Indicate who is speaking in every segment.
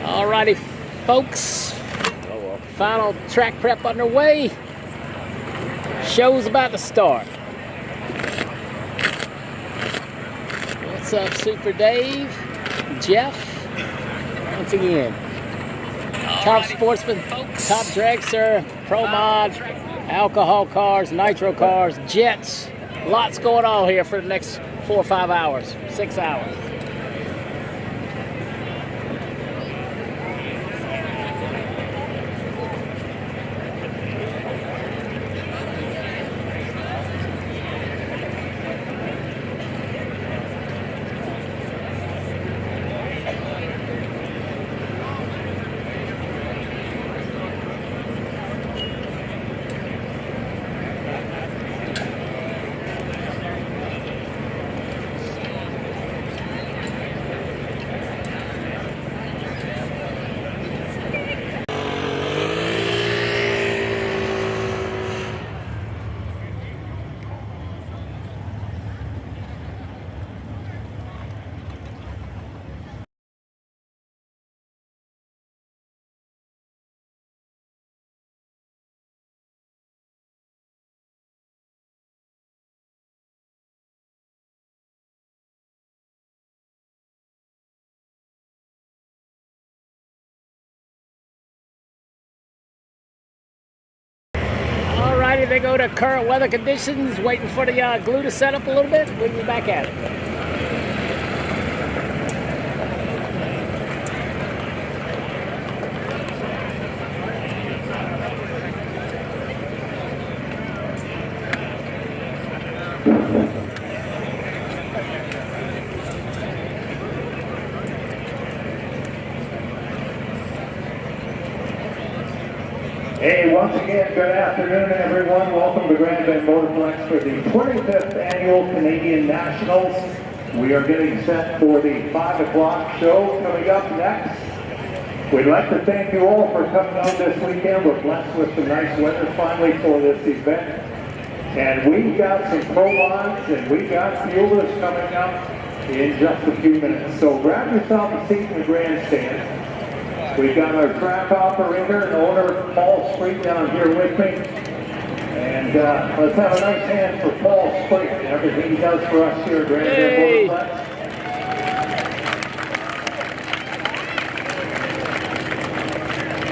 Speaker 1: Alrighty, folks. Final track prep underway. Show's about to start. What's up, Super Dave? Jeff? Once again. Top Sportsman, top dragster, pro mod, alcohol cars, nitro cars, jets. Lots going on here for the next 4 or 5 hours, 6 hours. Alrighty, they go to current weather conditions, waiting for the glue to set up a little bit. We'll be back at it.
Speaker 2: Hey, once again, good afternoon, everyone. Welcome to Grand Bend Motorplex for the 25th Annual Canadian Nationals. We are getting set for the 5 o'clock show coming up next. We'd like to thank you all for coming out this weekend. We're blessed with some nice weather finally for this event. And we've got some pro mods and we got fielders coming up in just a few minutes. So grab yourself a seat in the grandstand. We've got our track operator and owner, Paul Spree, down here with me. And let's have a nice hand for Paul Spree and everything he does for us here at Grand Bend Motorplex.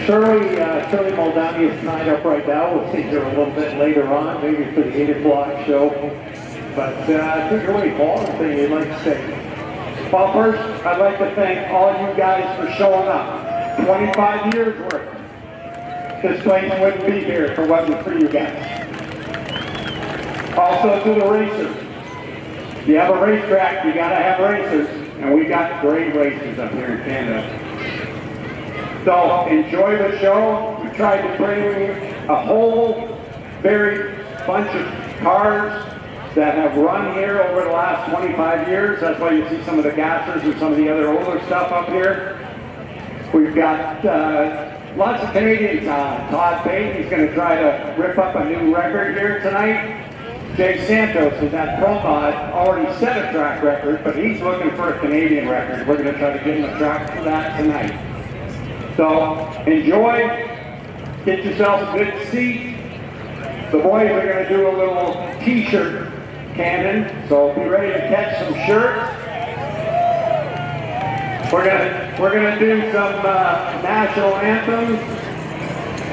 Speaker 2: Shirley Moldani is tied up right now. We'll see her a little bit later on, maybe for the 8 o'clock show. But take it away, Paul, anything you'd like to say?
Speaker 3: Well, first, I'd like to thank all you guys for showing up. 25 years worth. This place wouldn't be here if it wasn't for you guys. Also to the racers. you have a racetrack, you gotta have racers, and we got great racers up here in Canada. So enjoy the show. We tried to bring a whole very bunch of cars that have run here over the last 25 years. That's why you see some of the gassers and some of the other older stuff up here. We've got lots of Canadians on. Todd Payton, he's going to try to rip up a new record here tonight. Jay Santos is at Pro Mod, already set a track record, but he's looking for a Canadian record. We're going to try to get him a track for that tonight. So enjoy, get yourself a good seat. The boys are going to do a little t-shirt cannon, so be ready to catch some shirts. We're gonna do some national anthems,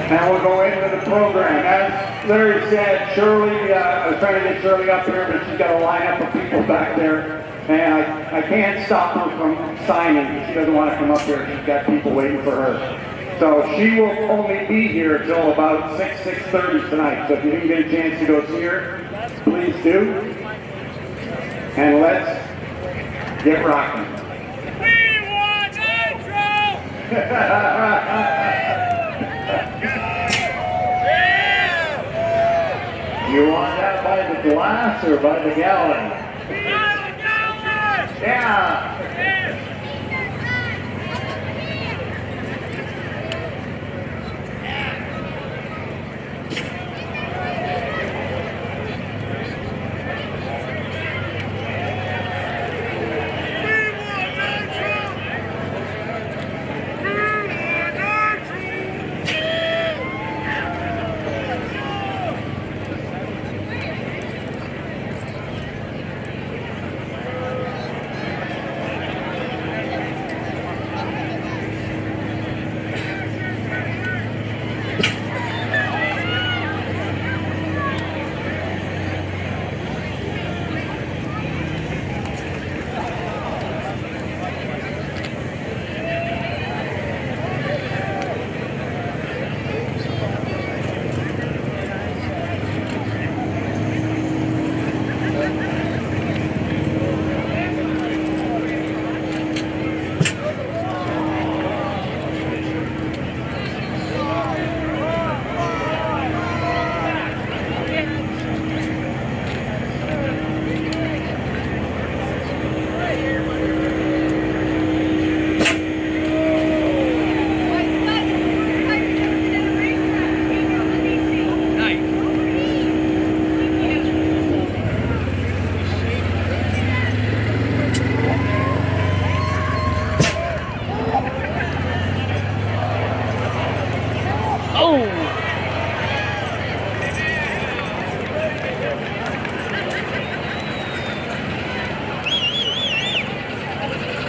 Speaker 3: and we'll go into the program. As Larry said, Shirley, I was trying to get Shirley up here, but she's got a lineup of people back there, and I can't stop her from signing. She doesn't want to come up here. She's got people waiting for her. So she will only be here until about 6:30 tonight. So if you didn't get a chance to go see her, please do. And let's get rocking.
Speaker 4: We want Nitro!
Speaker 2: You want that by the glass or by the gallon? Yeah.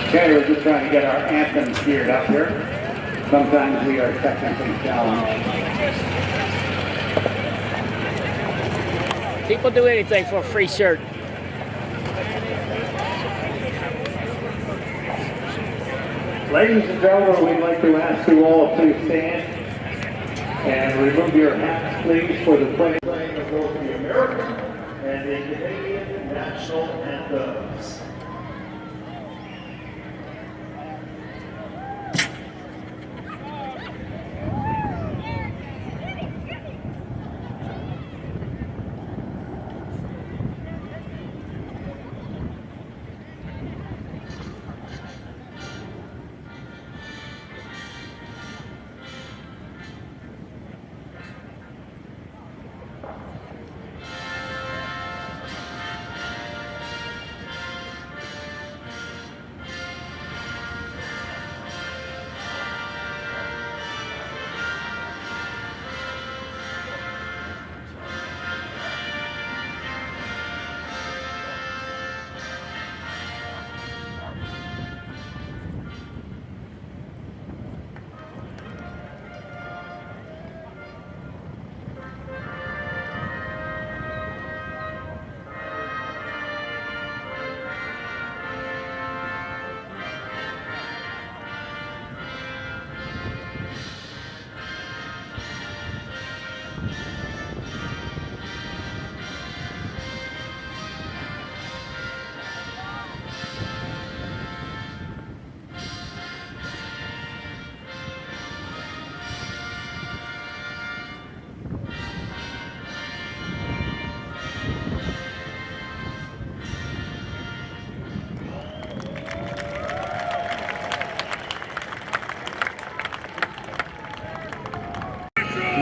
Speaker 2: Okay, we're just trying to get our anthems geared up here. Sometimes we are technically challenged.
Speaker 1: People do anything for a free shirt.
Speaker 2: Ladies and gentlemen, we'd like to ask you all to stand and remove your hats, please, for the playing of both the American and the Canadian national anthems.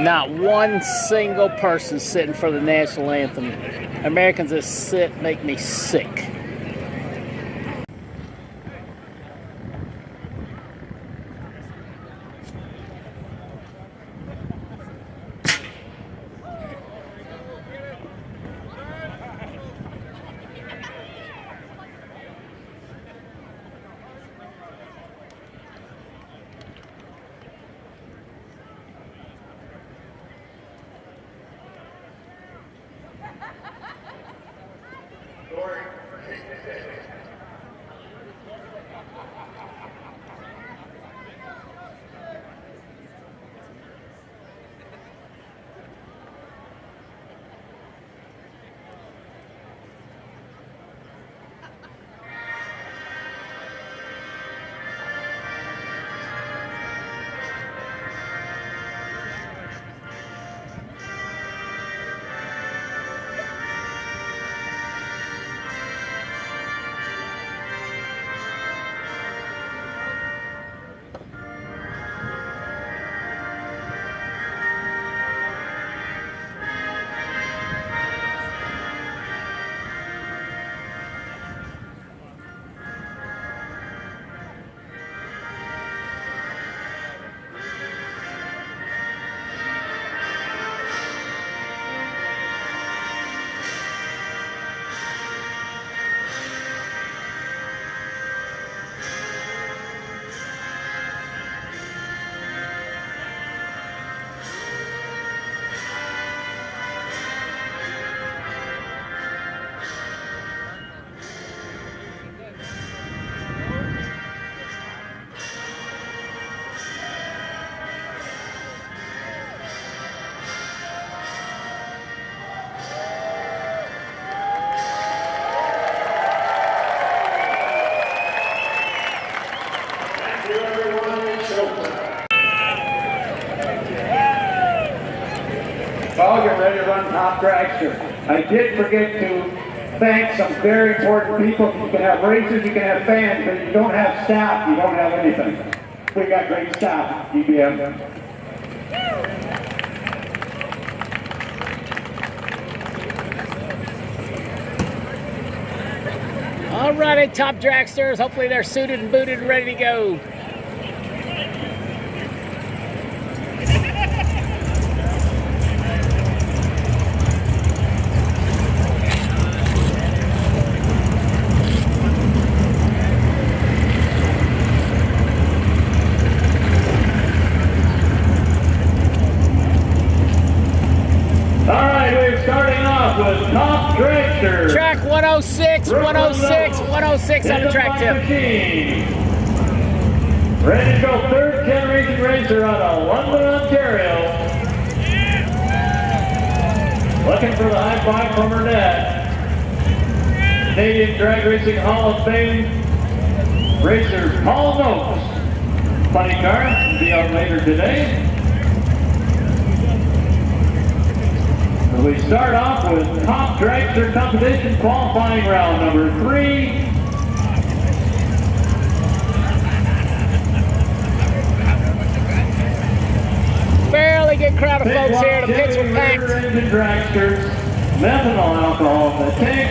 Speaker 1: Not one single person sitting for the national anthem. Americans that sit make me sick.
Speaker 3: Well, get ready to run top dragster. I did forget to thank some very important people. You can have racers, you can have fans, but if you don't have staff, you don't have anything. We got great staff, EBM.
Speaker 1: Alrighty, top dragsters. Hopefully they're suited and booted and ready to go.
Speaker 3: With top dragster.
Speaker 1: Track 106, 106, 106 on the track tip.
Speaker 3: Ready to go, third generation racer out of London, Ontario. Looking for the high five from her dad. Canadian Drag Racing Hall of Fame racer Paul Noakes. Funny car, will be out later today. We start off with top dragster competition qualifying round number 3.
Speaker 1: Fairly good crowd of folks here. The pits were packed.
Speaker 3: Dragsters, methanol alcohol in the tank.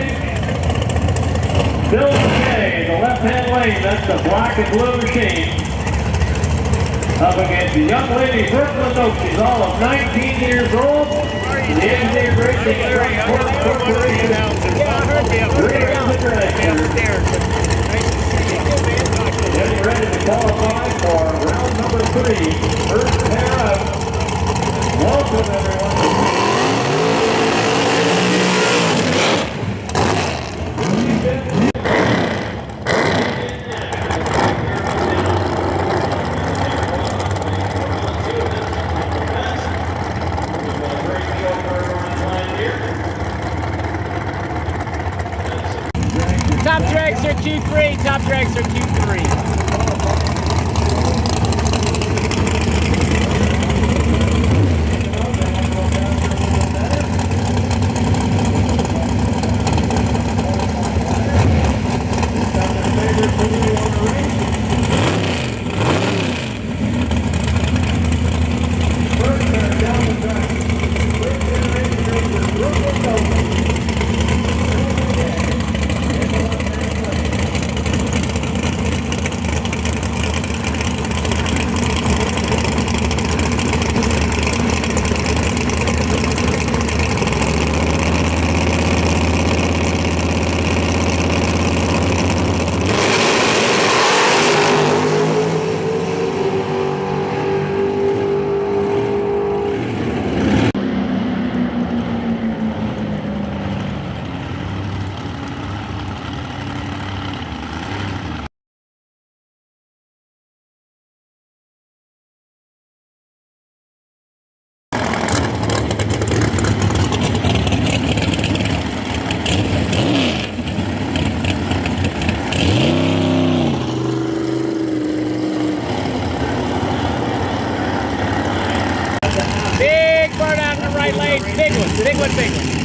Speaker 3: Bill McKay, the left-hand lane, that's the black and blue machine. Up against the young lady, Brooklyn Oaks. She's all of 19 years old. The engineer racing corporation.
Speaker 1: Yeah, I heard them.
Speaker 3: Getting ready to qualify for round number 3. First pair up. Welcome, everyone.
Speaker 1: Top dragster Q3, top dragster Q3.
Speaker 3: First, down the
Speaker 1: one big one.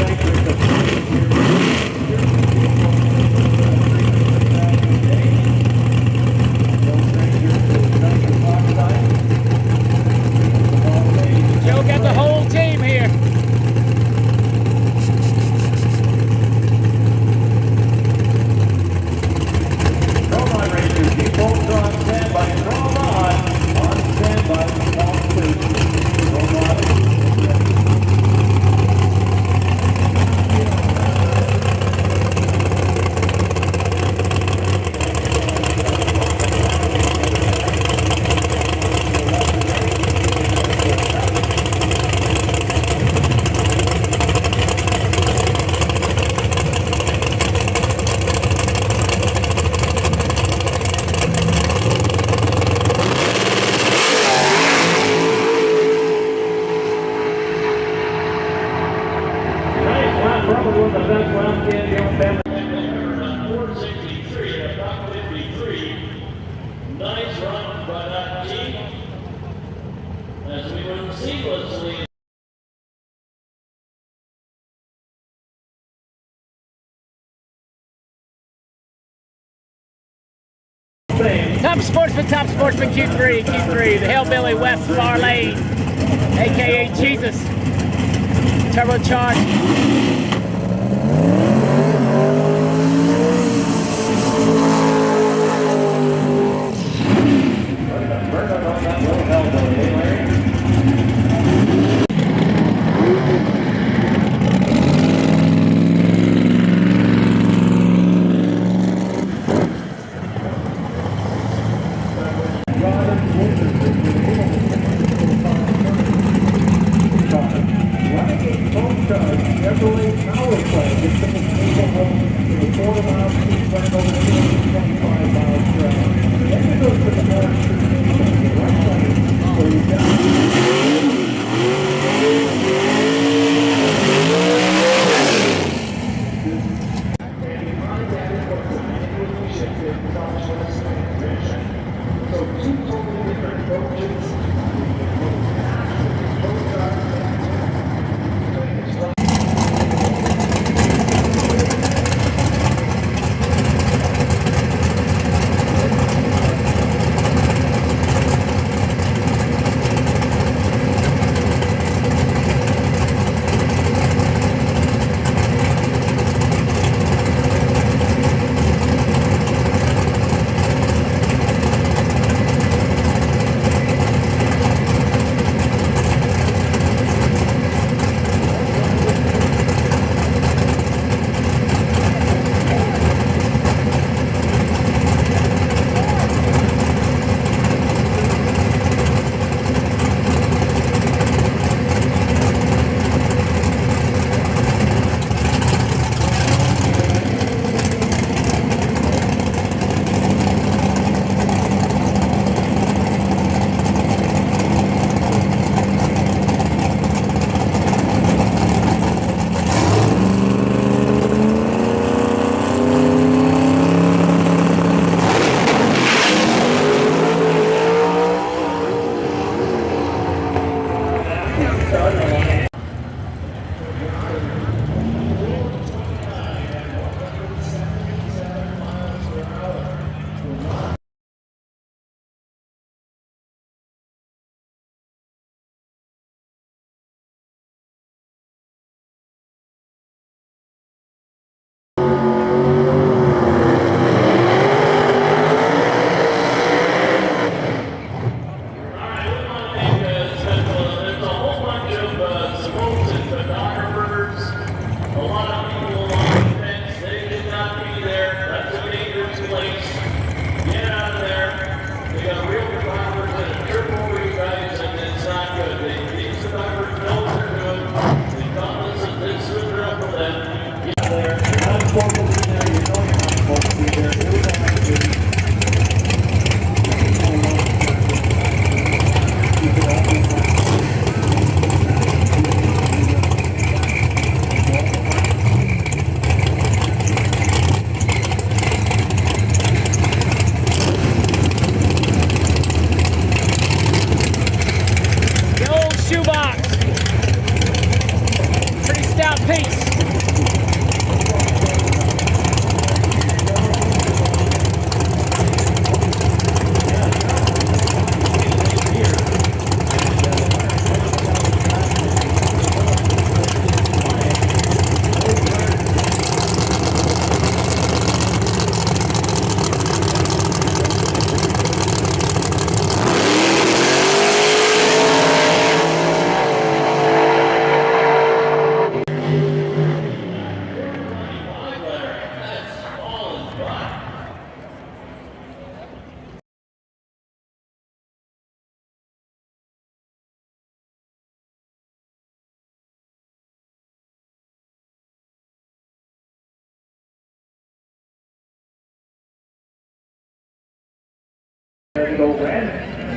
Speaker 2: Thank you.
Speaker 5: but Chief, as we move seamlessly.
Speaker 1: Top Sportsman Q3, the Hillbilly West Far Lane, aka Jesus, turbocharged.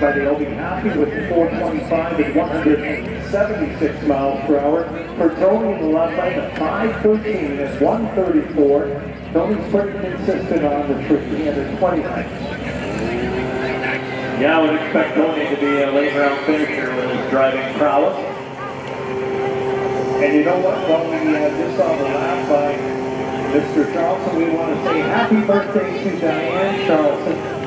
Speaker 2: By the LB Happy with 425 and 176 miles per hour. For Tony in the left lane at 513 and 134. Tony's pretty consistent on the 329. Yeah, I would expect Tony to be a late round finisher with his driving prowess. And you know what? While we just saw the lap by Mr. Charlson, we want to say happy birthday to Diane Charlson.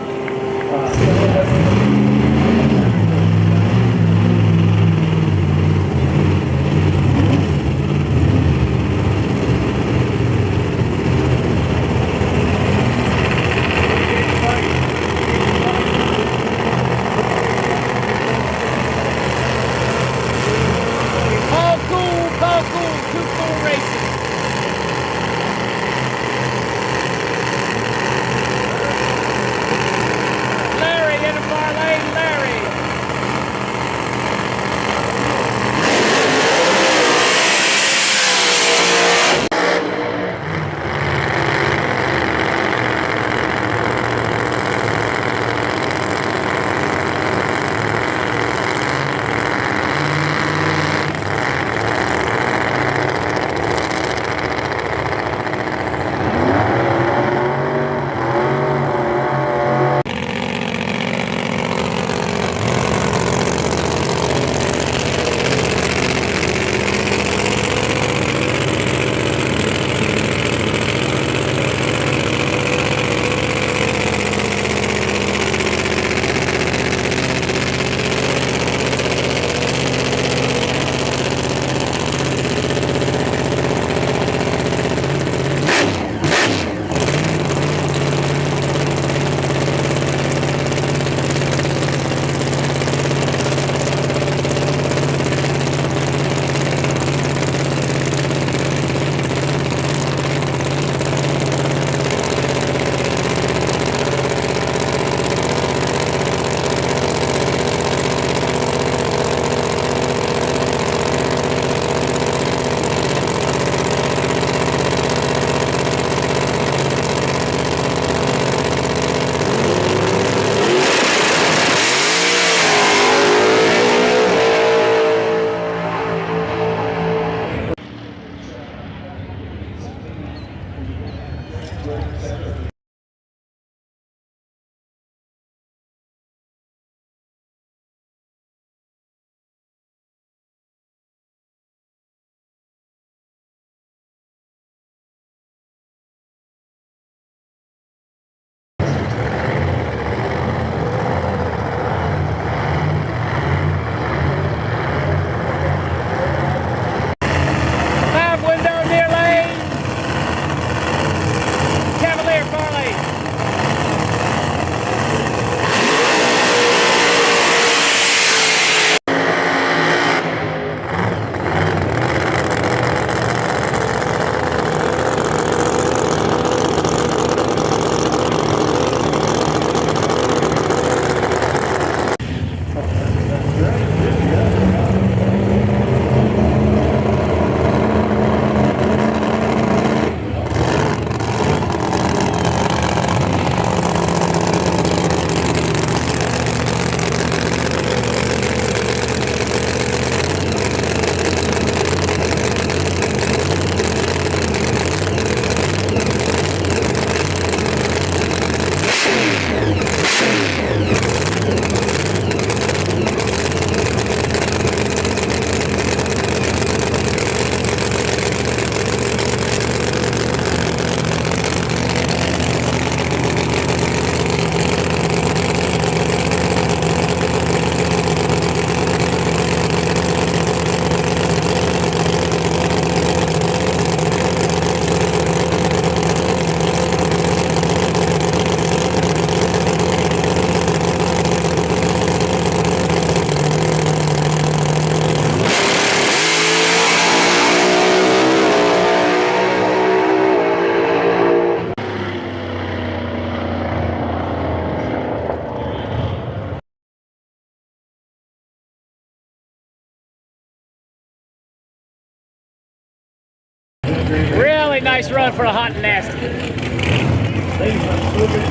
Speaker 1: Really nice run for a hot and nasty.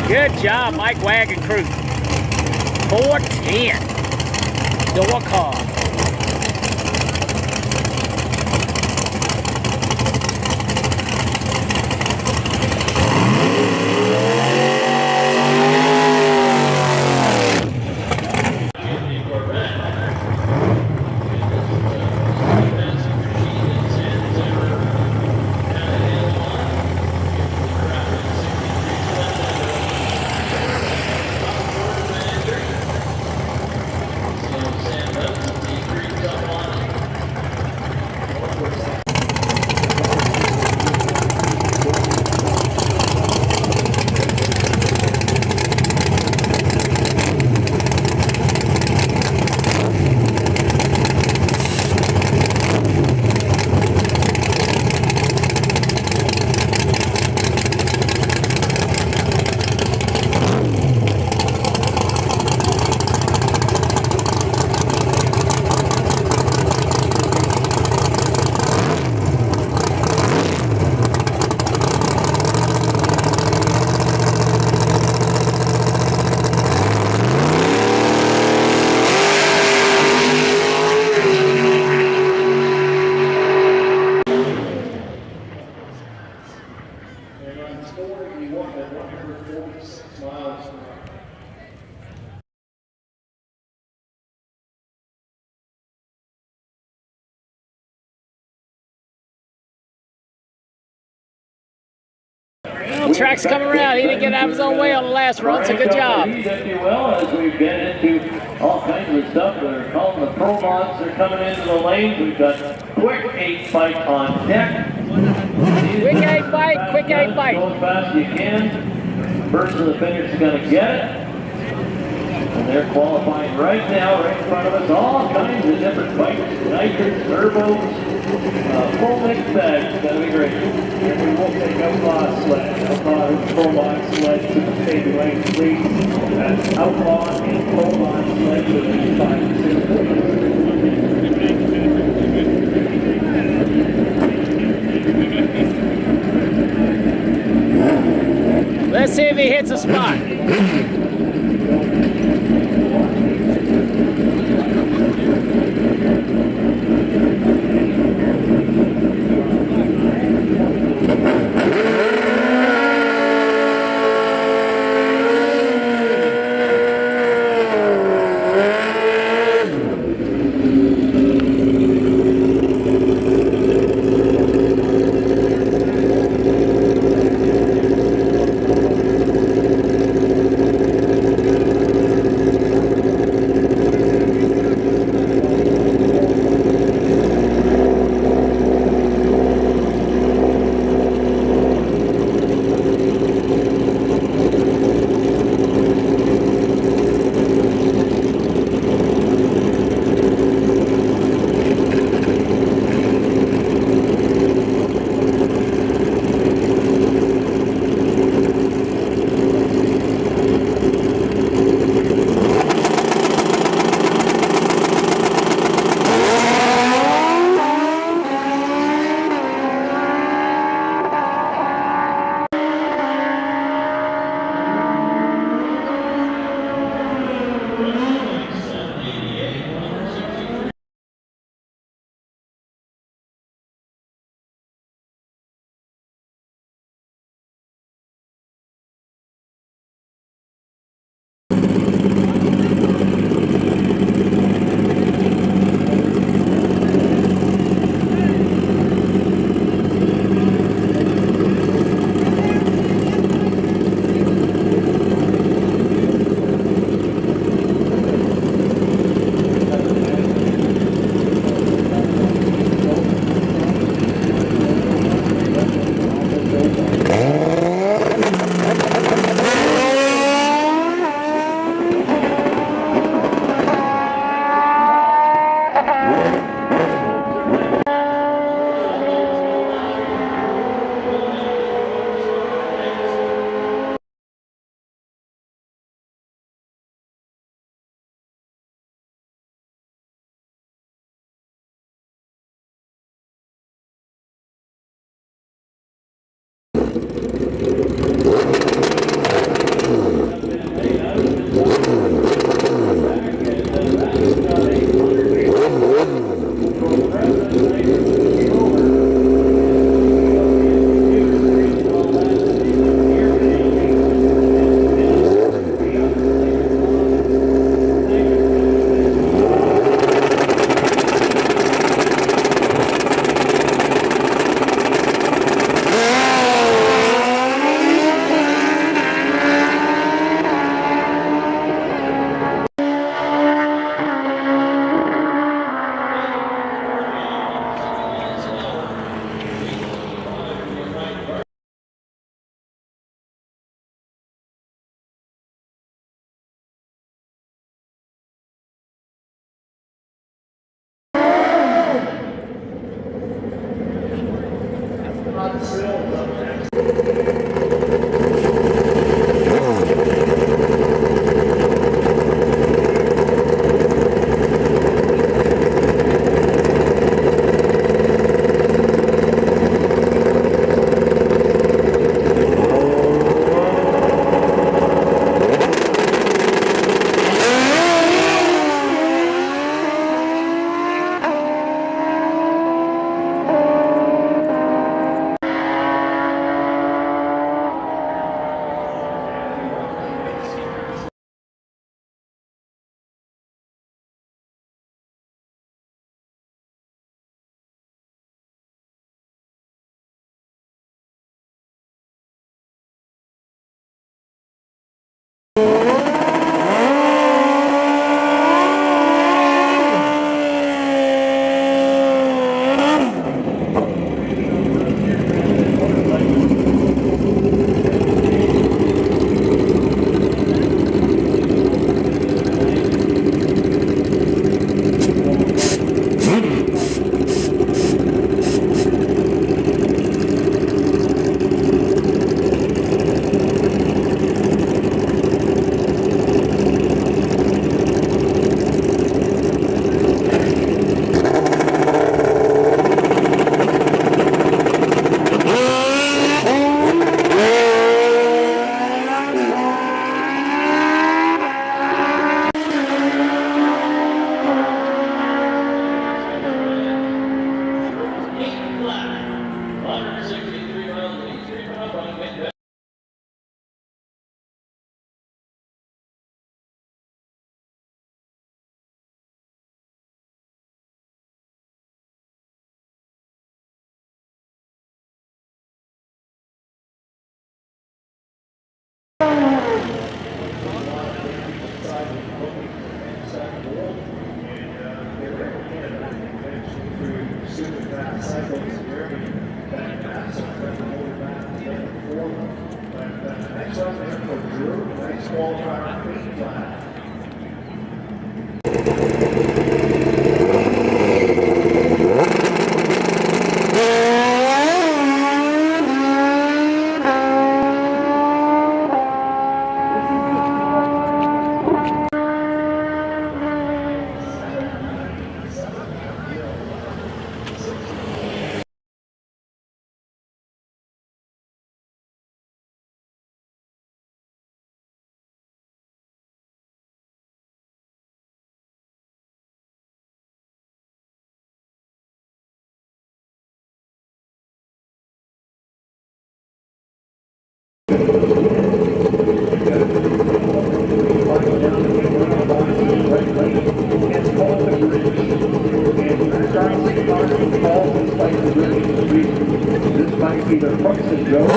Speaker 1: Good job, Mike Wagon crew. 410. Door car. track's coming around. He didn't get out of his own way on the last run, so good job.
Speaker 6: If you will, as we get into all kinds of stuff. They're calling the pro mods. They're coming into the lanes. We've got quick 8-bike on deck.
Speaker 1: Quick 8-bike, quick 8-bike.
Speaker 6: Go as fast as you can. First of the finish is going to get it. And they're qualifying right now, right in front of us. All kinds of different bikes, nitrous, turbos, full mix bag. It's going to be great.
Speaker 2: And we will take Outlaw sled. Outlaw Pro-Mod sled to the state lane, please. That's Outlaw and Pro-Mod sled to the 5-6.
Speaker 1: Let's see if he hits a spot.
Speaker 2: This might be the crux and go.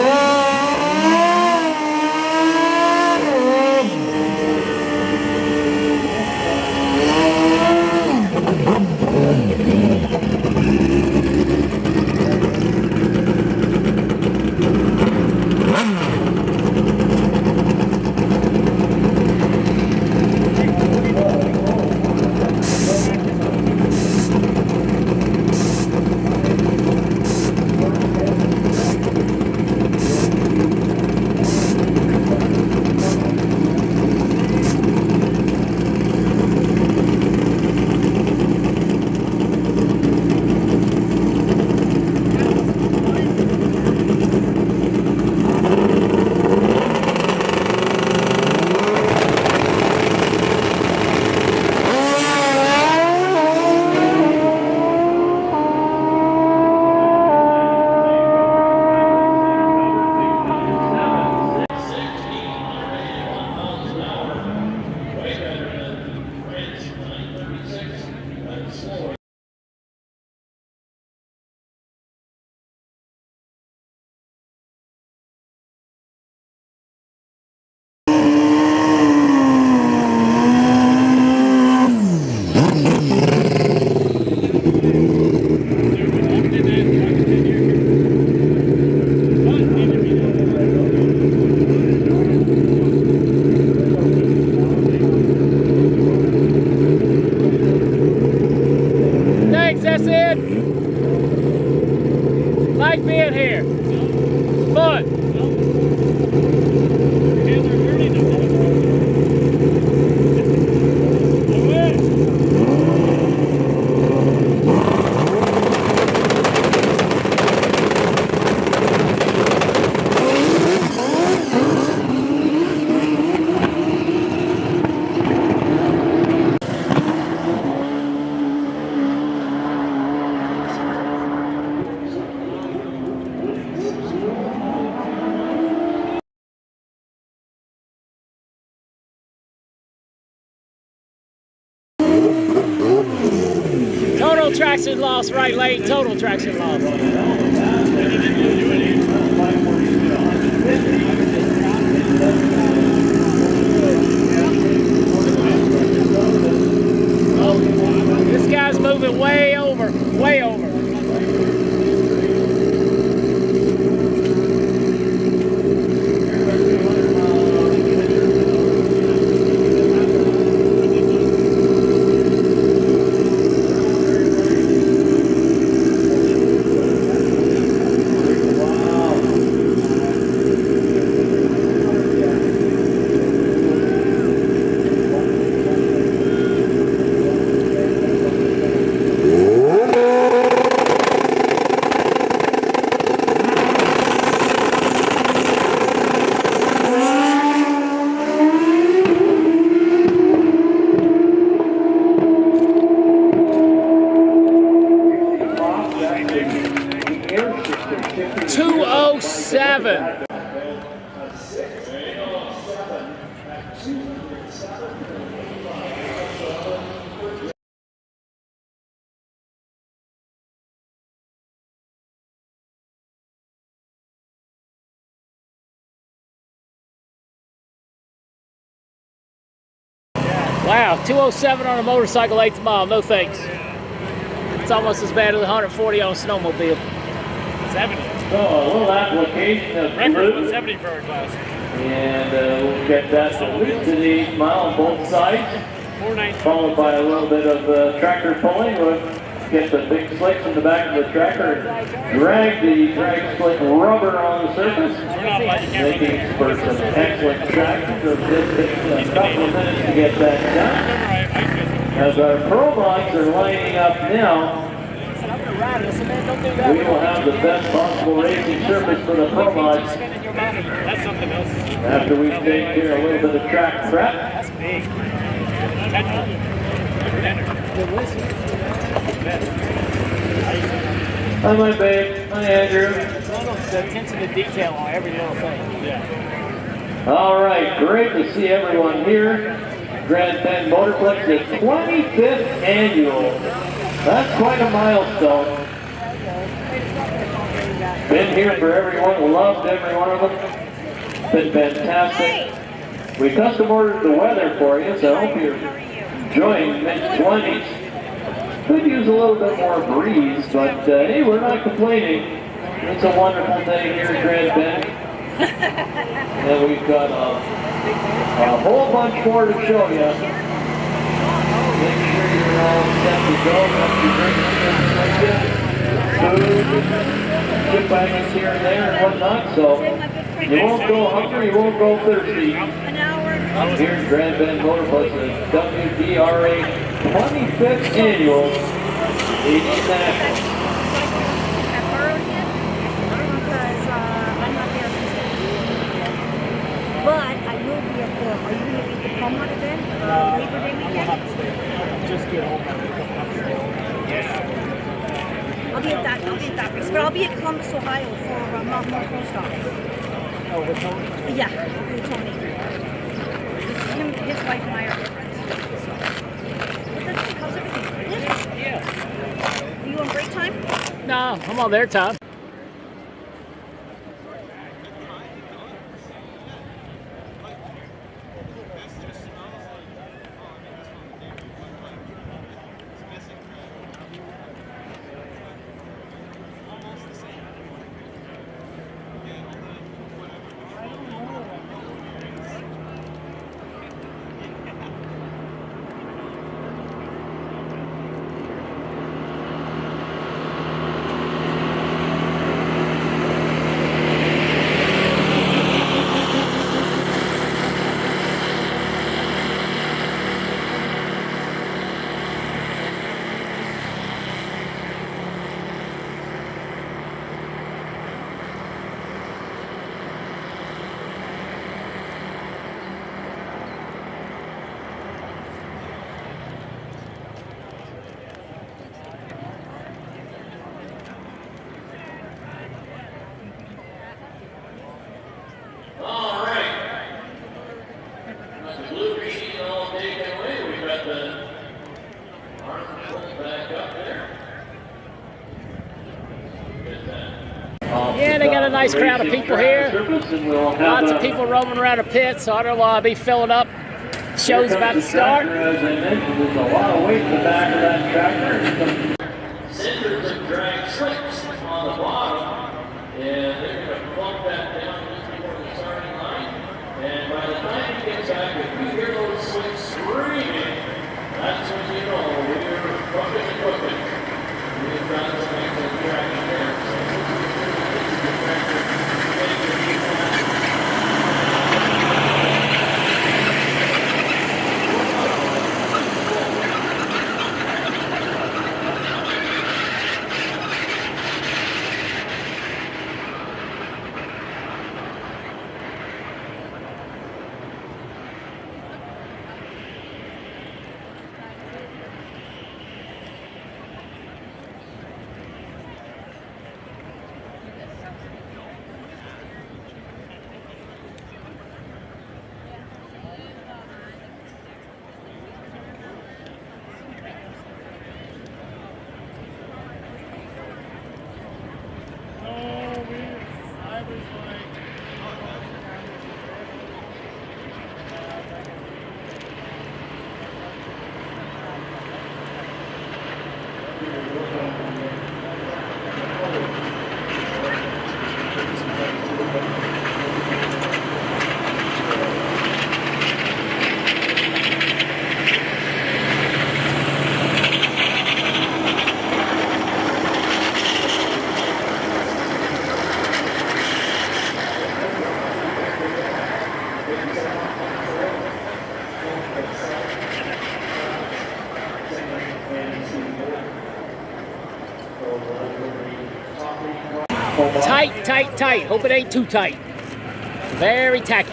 Speaker 1: Like being here. Fun. Total traction loss, right lane. Total traction loss. This guy's moving way over, way over. Wow, 207 on a motorcycle, 8th mile, no thanks. It's almost as bad as 140 on a snowmobile. 70.
Speaker 6: So a little application of
Speaker 4: Record
Speaker 6: glue,
Speaker 4: 70 for our class.
Speaker 6: and we'll get that to the 8th mile on both sides,
Speaker 4: 419.
Speaker 6: followed by a little bit of tractor pulling. We'll get the big slicks in the back of the tractor, drag the drag slick rubber on the surface,
Speaker 4: We're not letting the camera
Speaker 6: making for some excellent traction. So this takes a couple of minutes to get that done. As our pro mods are lining up now, we will have the best possible racing surface for the pro mods
Speaker 4: That's something else.
Speaker 6: after we take care of a little bit of track prep.
Speaker 4: That's big.
Speaker 6: Hi, my babe. Hi, Andrew.
Speaker 4: The attention to detail on every little thing. Yeah.
Speaker 6: All right, great to see everyone here. Grand Bend Motorplex, the 25th annual. That's quite a milestone. Been here for everyone, loved every one of them. Been fantastic. We custom ordered the weather for you, so I hope you're enjoying mid-20s. Could use a little bit more breeze, but hey, we're not complaining. It's a wonderful day here at Grand Bend. And we've got a whole bunch more to show you. Make sure you're all set to go. Got your drinks with you, food, chip wagons here and there and whatnot. So you won't go hungry, you won't go thirsty. Here at Grand Bend Motorplex, the WDRA 25th Annual 80s National.
Speaker 7: But I will be at the, are you going to be at the Palma event? Labor Day weekend?
Speaker 4: Just get home.
Speaker 7: I'll be at that race. But I'll be at Columbus, Ohio for Mount Post Office.
Speaker 4: Oh, with Tony?
Speaker 7: Yeah, with Tony. His wife and I are good friends. So. How's everything? Good?
Speaker 4: Yeah.
Speaker 7: Are you on break time?
Speaker 1: No, I'm on their time. Yeah, they got a nice crowd of people here. Lots of people roaming around the pit, so I don't know why I'll be filling up. Show's about to start.
Speaker 6: As I mentioned, there's a lot of weight in the back of that tractor. Centers of drag slicks on the bottom, and they're going to plug that down just before the starting line. And by the time he gets back, if you hear those slicks screaming, that's when you know we're fucking equipment. We've got some excellent traction there.
Speaker 1: Tight, tight, tight. Hope it ain't too tight. Very tacky.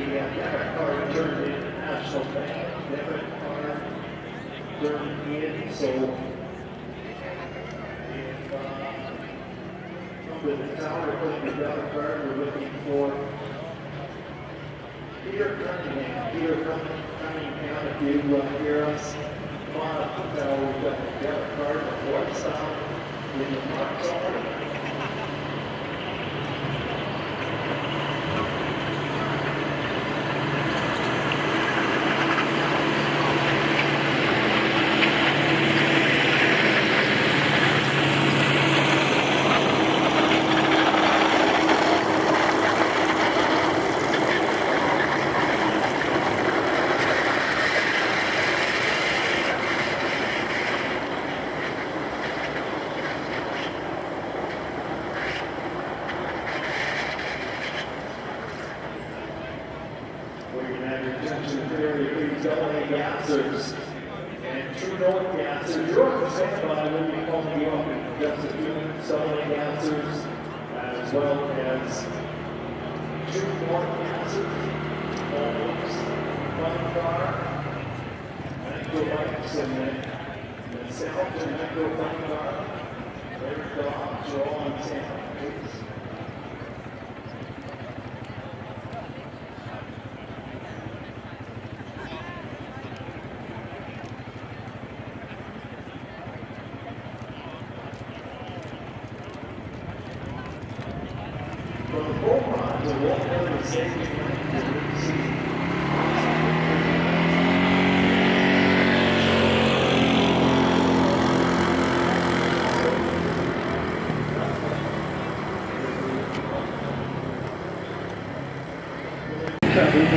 Speaker 6: debit card turned in the National Bank debit card turned in. So if come to the tower, put the debit card, we're looking for Peter Cunningham. Peter Cunningham, if you hear us, come on up to the tower. We've got the debit card, the what's in the box already. Dragsters and True North Dragsters. You're on the standby. We'll be calling you up in just a few minutes. Selling Dragsters as well as True North Dragsters. Almost Fun Car, Micro Bikes, and then South and Micro Fun Car. Their dogs are all on standby.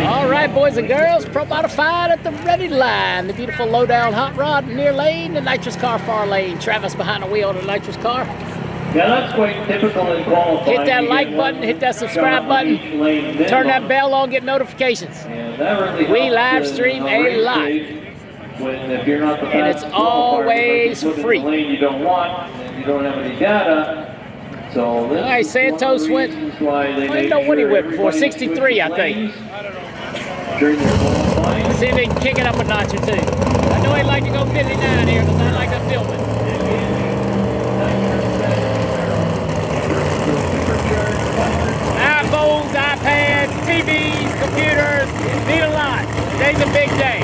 Speaker 1: All right, boys and girls, Pro Modified at the ready line. The beautiful low-down hot rod near lane, the nitrous car far lane. Travis behind the wheel of the nitrous car.
Speaker 6: Yeah, that's quite typical in qualifying.
Speaker 1: Hit that like button, hit that subscribe button, turn that bell on, get notifications.
Speaker 6: Yeah, that really
Speaker 1: we live stream a lot.
Speaker 6: If you're not the
Speaker 1: and it's always free.
Speaker 6: In the lane you don't want, and you don't have any data. So
Speaker 1: all right, Santos went, I didn't know what he went before, 63, I think. Let's see if they can kick it up a notch or two. I know he'd like to go 59 here because I like to film it. iPhones, iPads, TVs, computers, need a lot. Today's a big day.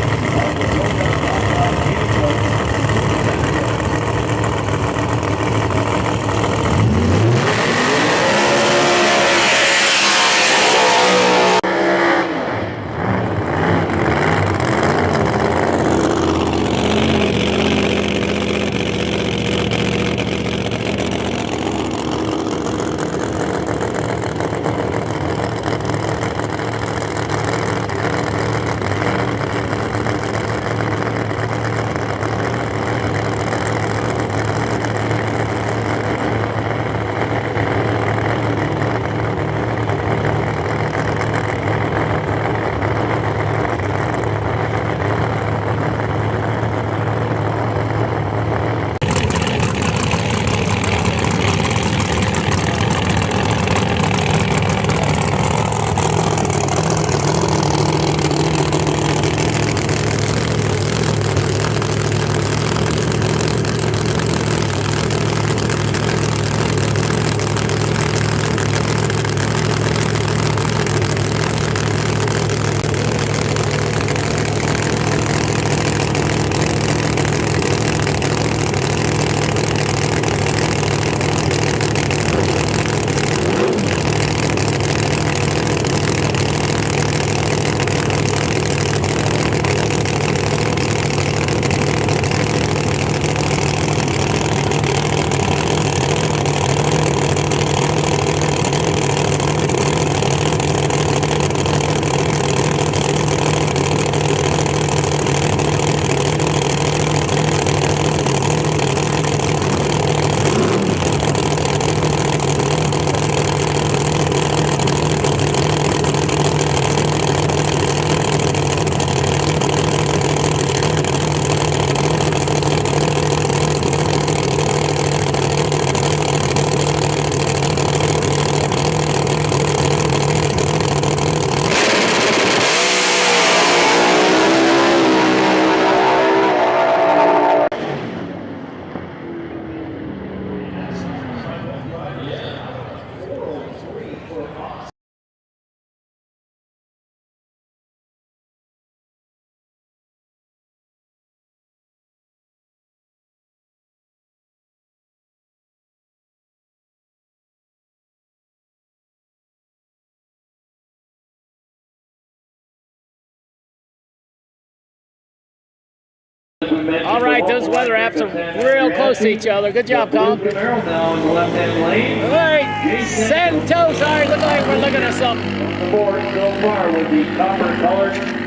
Speaker 6: mentioned.
Speaker 1: All right, those weather apps are real close to each other. Good job, Colin.
Speaker 6: Camaro now in the left-hand lane.
Speaker 1: All right, Santos. All right, look like we're looking at something.
Speaker 6: The board so far with the copper colored.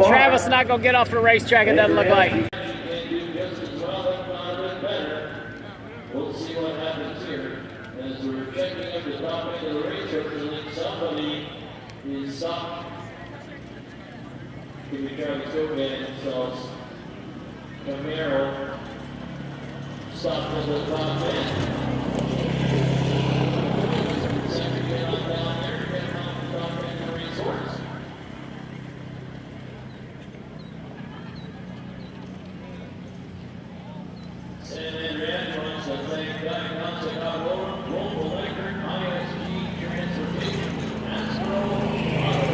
Speaker 1: Travis not gonna get off the racetrack. It doesn't look like.
Speaker 5: We'll see what happens here. As we're checking at the top end of the race, hopefully somebody is stopped. Can we try to go get themselves? Camaro stopped at the top end. Second get on down there, get on the top end of the resource. San Andreas wants to thank Diagnostic Automotive, Global Electric, ISG Transportation, Astro Auto.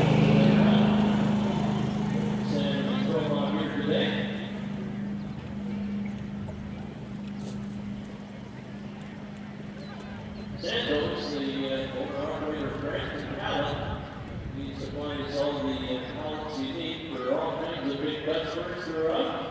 Speaker 5: San Andreas here today. Santos, the owner-operator of Grand Bend, he supplies all the pallets you need for all kinds of big customers throughout.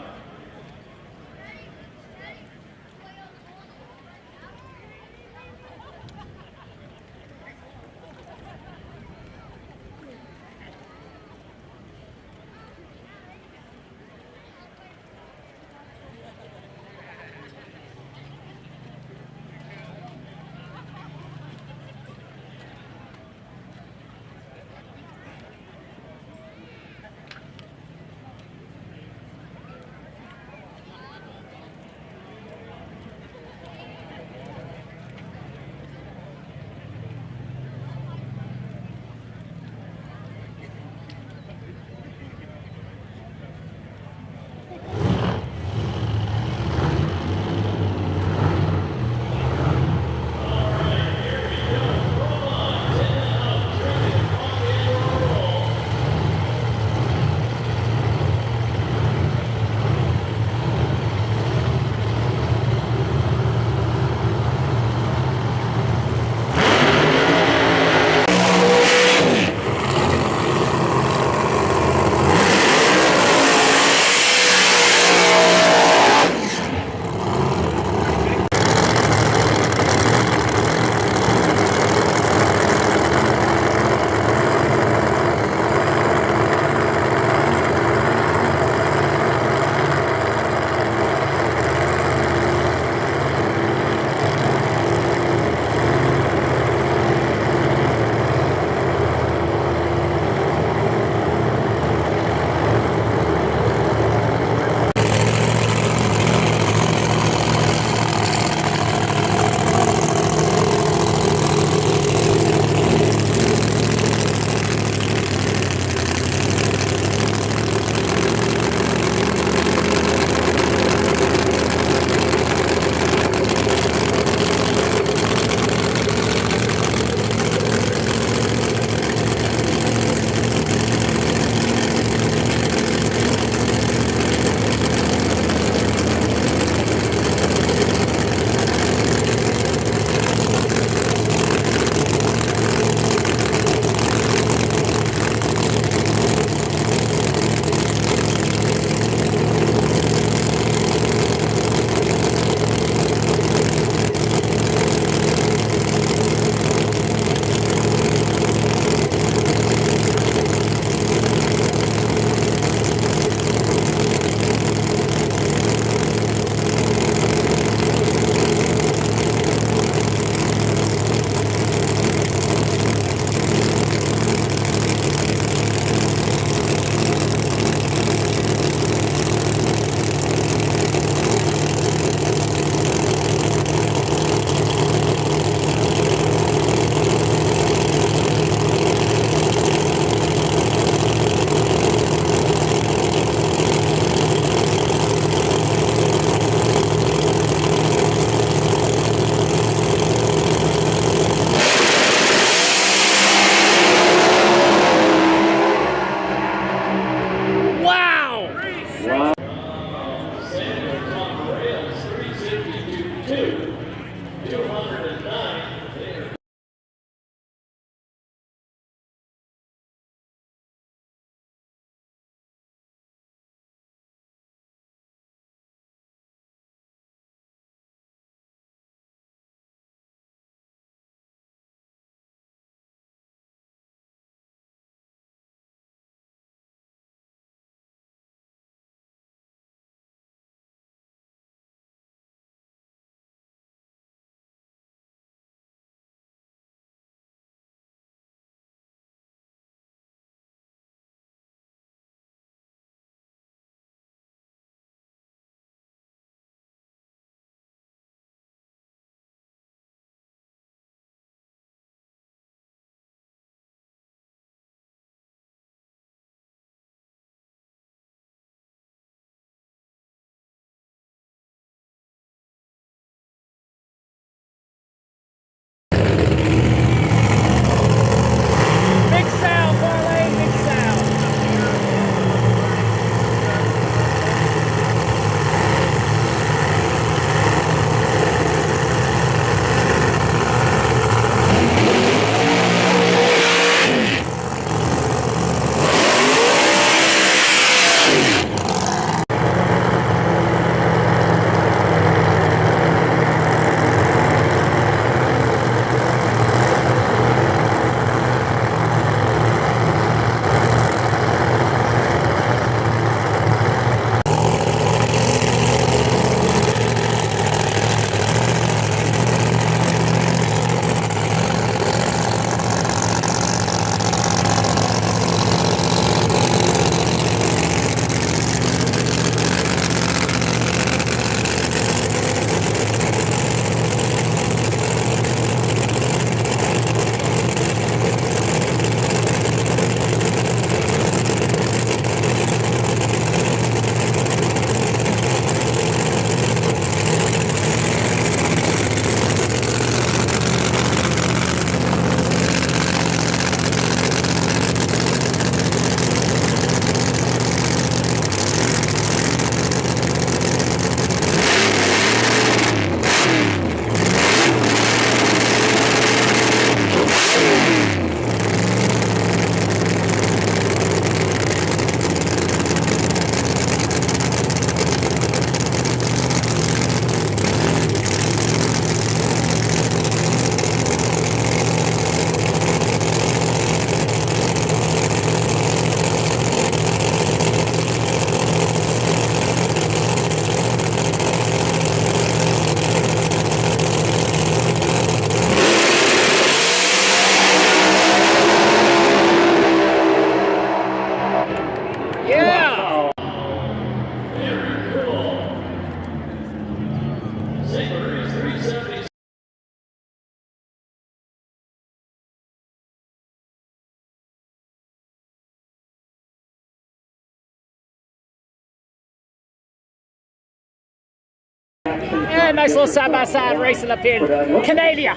Speaker 1: Yeah, nice little side-by-side racing up here in Canada.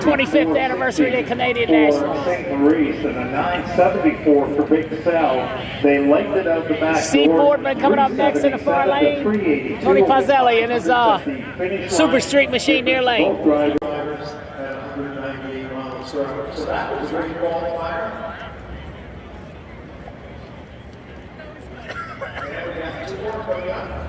Speaker 1: 25th anniversary of Canadian Nationals.
Speaker 2: St. Maurice and a 974 for Big Sal. They lengthed it out the back.
Speaker 1: Sportsman coming up next in the far lane. Tony Pazzelli in his Super Street Machine near lane.
Speaker 8: Both drivers at 198 miles per hour. So that was a great qualifier. And we got 2 more coming up.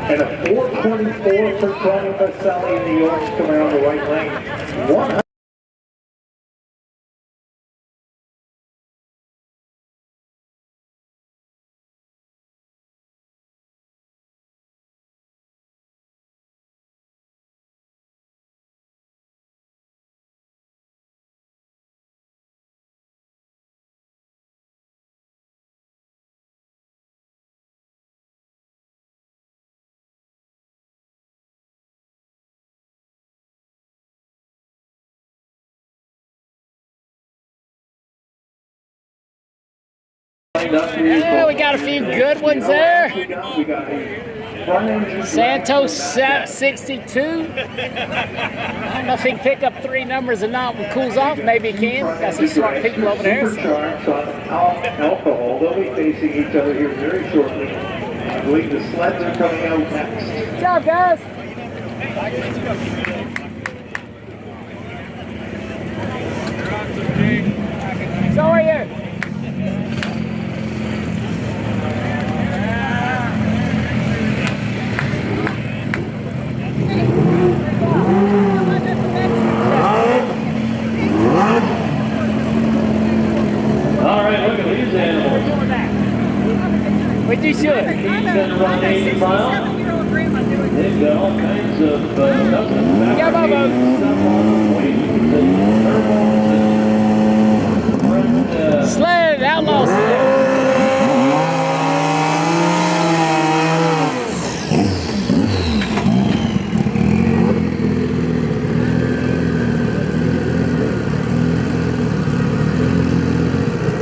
Speaker 2: And a 424 for Tony Vasselli in the Yorks coming around the right lane. 100.
Speaker 1: Yeah, we got a few good ones there. Santos 62. I don't know if he can pick up 3 numbers or not when it cools off. Maybe he can. Got some smart people over there.
Speaker 2: Supercharged on alcohol. They'll be facing each other here very shortly. I believe the sleds are coming out next.
Speaker 1: Good job, guys. So are you?
Speaker 6: All right, look at these animals.
Speaker 1: What you should?
Speaker 6: He's been around 80 miles. They've got all kinds of stuff on the wings and turbos and
Speaker 1: Sled, outlaw sled.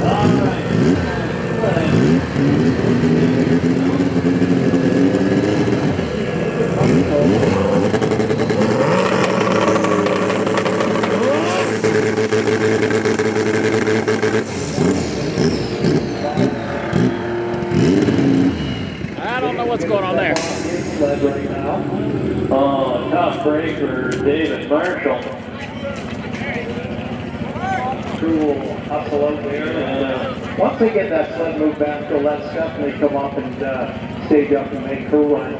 Speaker 2: All right.
Speaker 1: what's going on there?
Speaker 8: Sled right now.
Speaker 6: Oh, tough break for David Marshall.
Speaker 8: Crew will hustle out there. Once they get that sled moved back, they'll let Stephanie come up and stage up and make her run.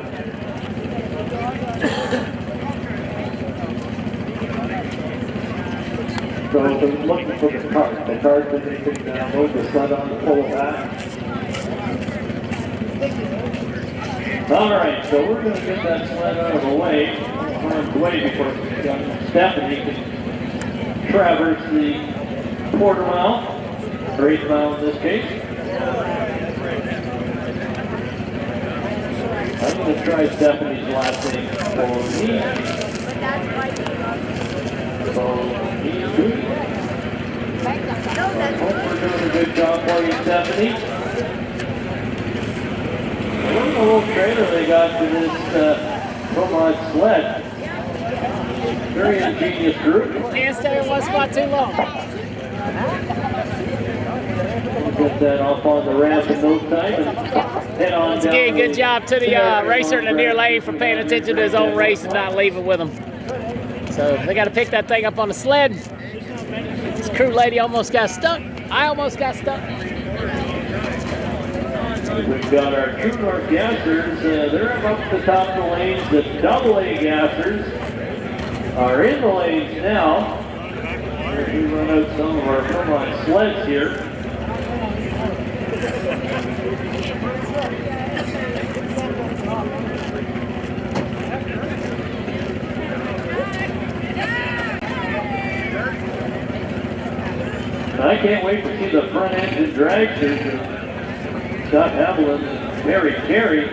Speaker 8: So they're looking for the cart that they can load the sled on to pull it back.
Speaker 6: All right, so we're going to get that sled out of the way, before Stephanie can traverse the quarter mile, or 8 mile in this case. I'm going to try Stephanie's last name for me. So, he's good. I hope we're doing a good job for you, Stephanie. I don't know what trailer they got for this Promod sled. Very ingenious group.
Speaker 1: Can't stay in one spot too long.
Speaker 6: We'll get that off on the ramp in no time and head on
Speaker 1: Once again, good job to the racer in the near lane for paying attention to his own race and not leaving with him. So they got to pick that thing up on the sled. This crew lady almost got stuck. I almost got stuck.
Speaker 6: We've got our True North gassers. They're up the top of the lanes. The AA gassers are in the lanes now. We run out some of our Promod sleds here. I can't wait to see the front engine dragsters of Scott Haviland and Mary Carey.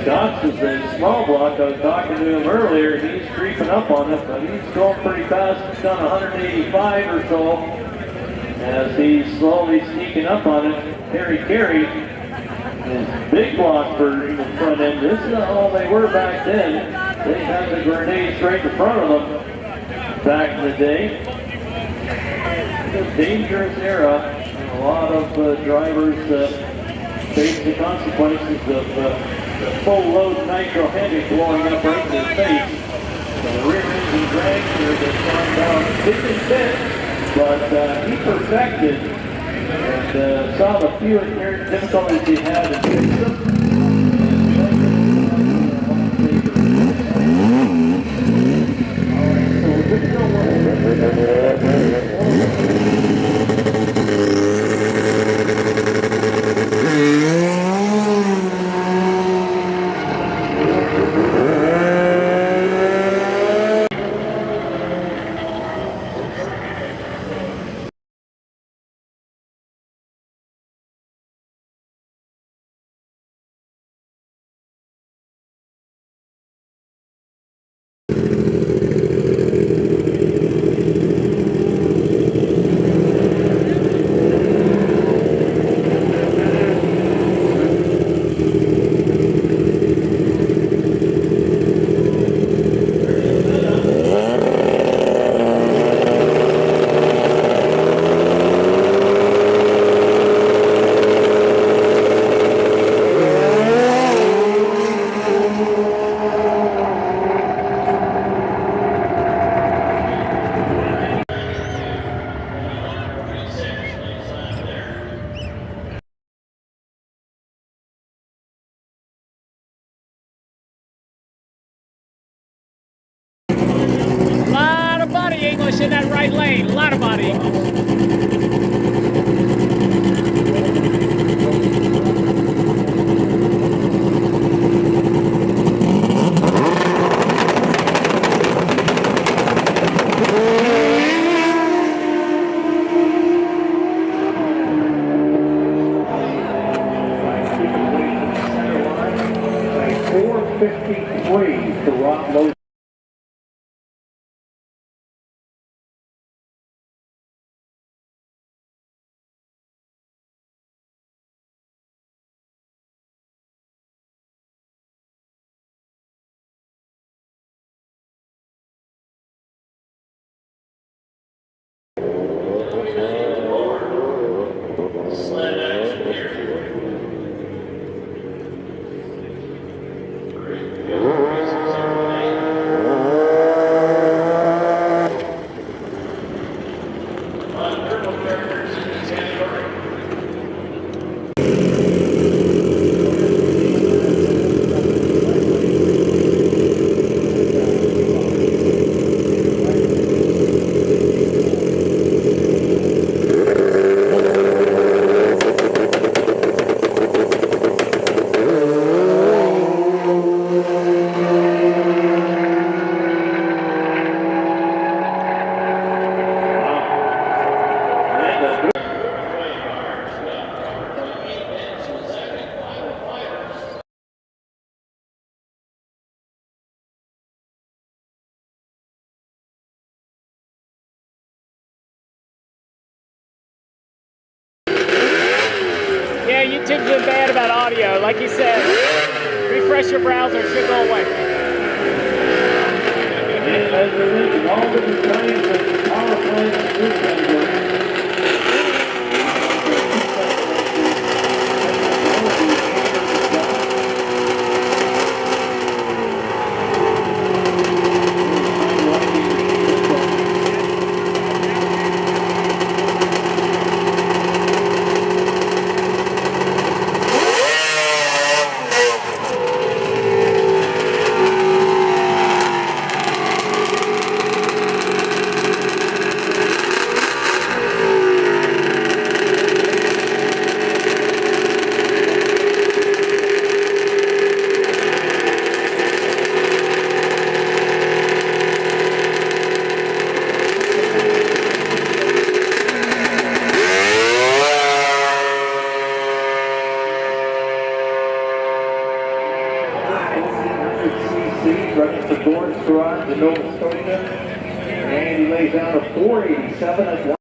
Speaker 6: Scott's is a small block. I was talking to him earlier. He's creeping up on it, but he's going pretty fast. He's done 185 or so as he's slowly sneaking up on it. Mary Carey is big block version of front end. This is not all they were back then. They had the grenades right in front of them back in the day. It's a dangerous era. A lot of drivers face the consequences of full load nitro heavy blowing up right in their face. The rear engine dragster that's gone down thick and thin, but he perfected and saw the few inherent difficulties he had and fixed them.
Speaker 1: English in that right lane. A lot of body English.
Speaker 2: To Rock Low.
Speaker 5: Sled action here. The other races here tonight. Turbo characters in this category.
Speaker 1: Yeah, YouTube's been bad about audio. Like you said, refresh your browser, it should go away.
Speaker 6: And as we mentioned, all different kinds of power plants in this category.
Speaker 8: Running for Gordon's Garage in Nova Scotia. And he lays down a 487 at one.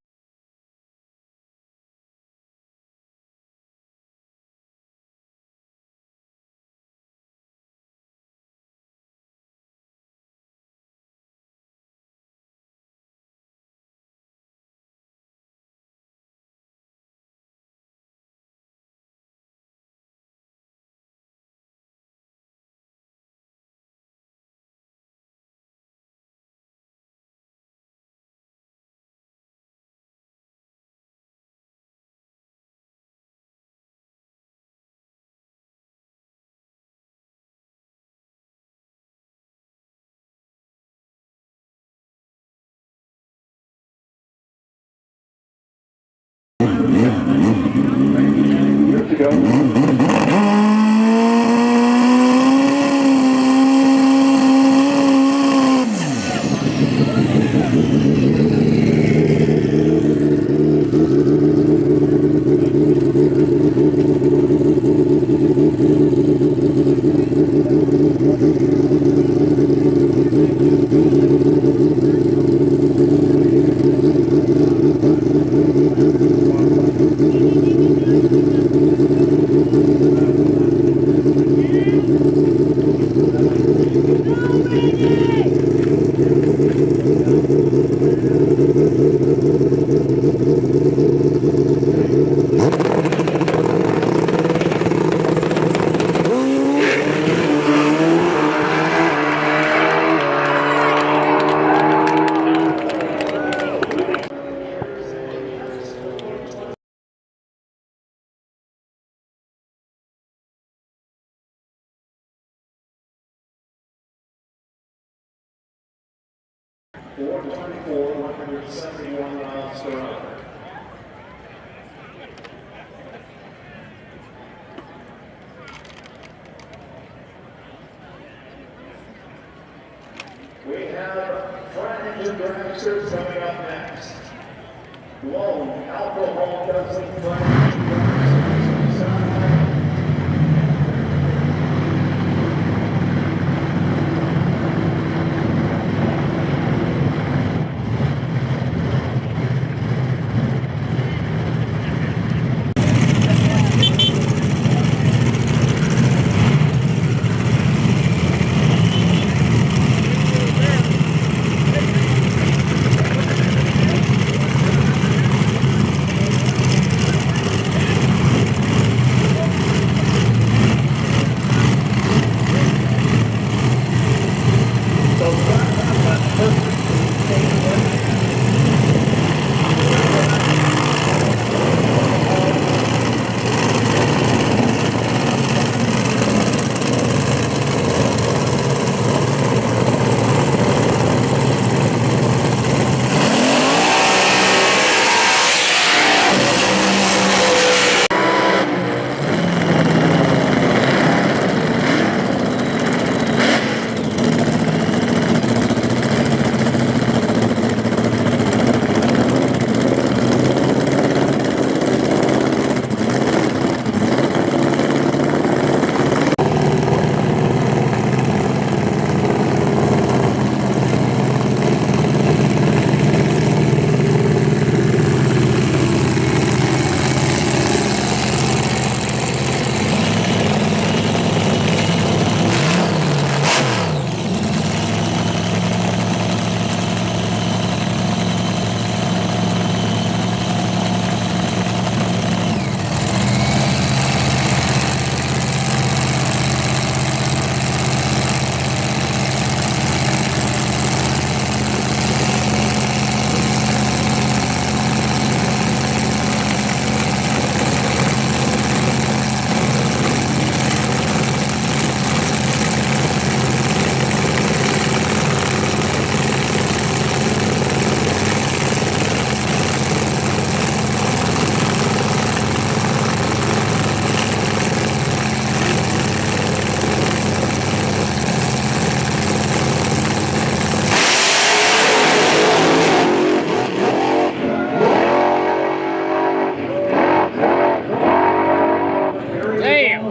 Speaker 8: Years ago.
Speaker 3: .424, 171 miles per hour. We have front engine dragsters coming up next. Lone alcohol doesn't front engine dragsters.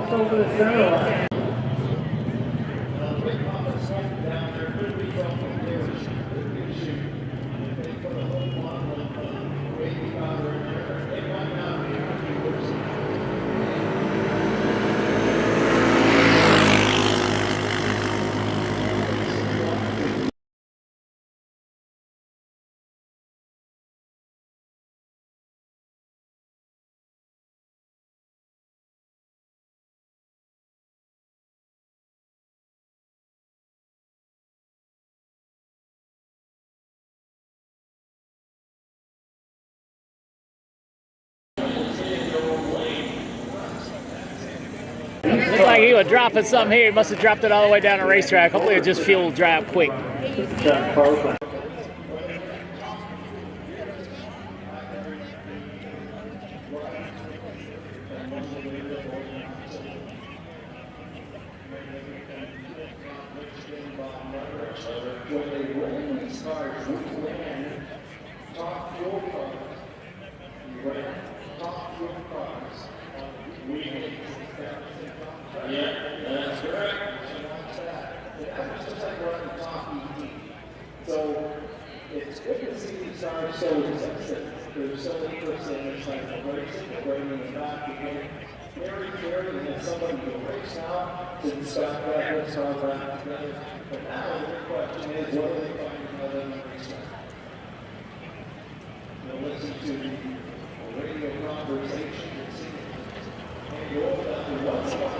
Speaker 8: almost over the center line.
Speaker 1: Looks like he was dropping something here. He must have dropped it all the way down the racetrack. Hopefully it just fuel dry up quick.
Speaker 5: So it's good to see these cars so resistant. There's so many percentages like the racing, the bringing in the back, you get very careful and somebody will race out to stop that this car back together. But now the big question is, what are they finding out in the racetrack? You'll listen to the radio conversation and see and go over that to one spot.